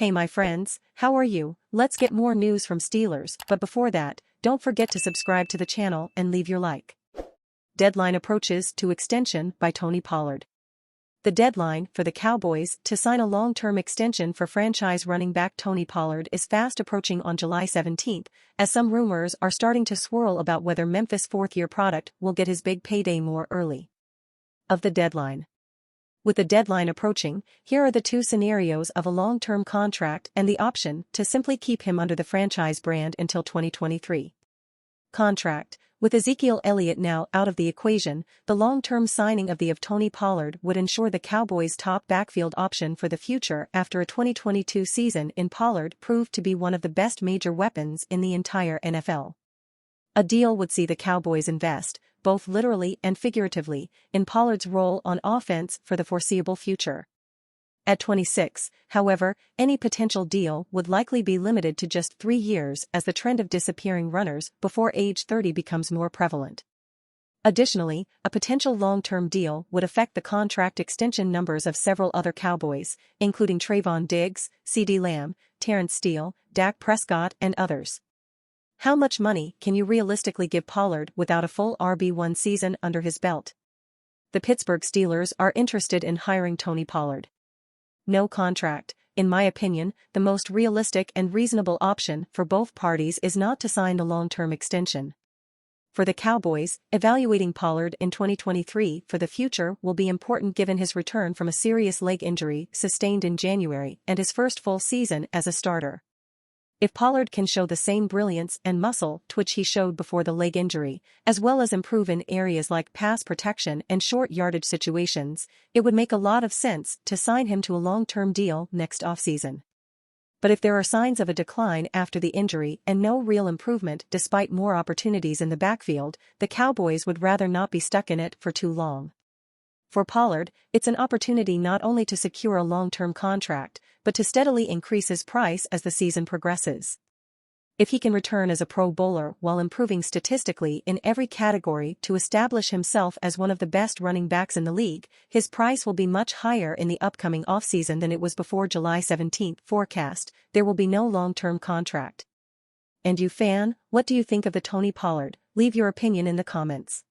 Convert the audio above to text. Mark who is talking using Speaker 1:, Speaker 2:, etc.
Speaker 1: Hey my friends, how are you? Let's get more news from Steelers, but before that, don't forget to subscribe to the channel and leave your like. Deadline approaches to extension by Tony Pollard. The deadline for the Cowboys to sign a long-term extension for franchise running back Tony Pollard is fast approaching on July 17, as some rumors are starting to swirl about whether Memphis' fourth-year product will get his big payday more early. Of the deadline. With the deadline approaching, here are the two scenarios of a long-term contract and the option to simply keep him under the franchise brand until 2023. Contract. With Ezekiel Elliott now out of the equation, the long-term signing of Tony Pollard would ensure the Cowboys' top backfield option for the future after a 2022 season in Pollard proved to be one of the best major weapons in the entire NFL. A deal would see the Cowboys invest, both literally and figuratively, in Pollard's role on offense for the foreseeable future. At 26, however, any potential deal would likely be limited to just 3 years as the trend of disappearing runners before age 30 becomes more prevalent. Additionally, a potential long-term deal would affect the contract extension numbers of several other Cowboys, including Trayvon Diggs, CeeDee Lamb, Terrence Steele, Dak Prescott and others. How much money can you realistically give Pollard without a full RB1 season under his belt? The Pittsburgh Steelers are interested in hiring Tony Pollard. No contract. In my opinion, the most realistic and reasonable option for both parties is not to sign the long-term extension. For the Cowboys, evaluating Pollard in 2023 for the future will be important given his return from a serious leg injury sustained in January and his first full season as a starter. If Pollard can show the same brilliance and muscle twitch he showed before the leg injury, as well as improve in areas like pass protection and short yardage situations, it would make a lot of sense to sign him to a long-term deal next offseason. But if there are signs of a decline after the injury and no real improvement despite more opportunities in the backfield, the Cowboys would rather not be stuck in it for too long. For Pollard, it's an opportunity not only to secure a long-term contract, but to steadily increase his price as the season progresses. If he can return as a Pro Bowler while improving statistically in every category to establish himself as one of the best running backs in the league, his price will be much higher in the upcoming offseason than it was before July 17 forecast. There will be no long-term contract. And you fan, what do you think of the Tony Pollard? Leave your opinion in the comments.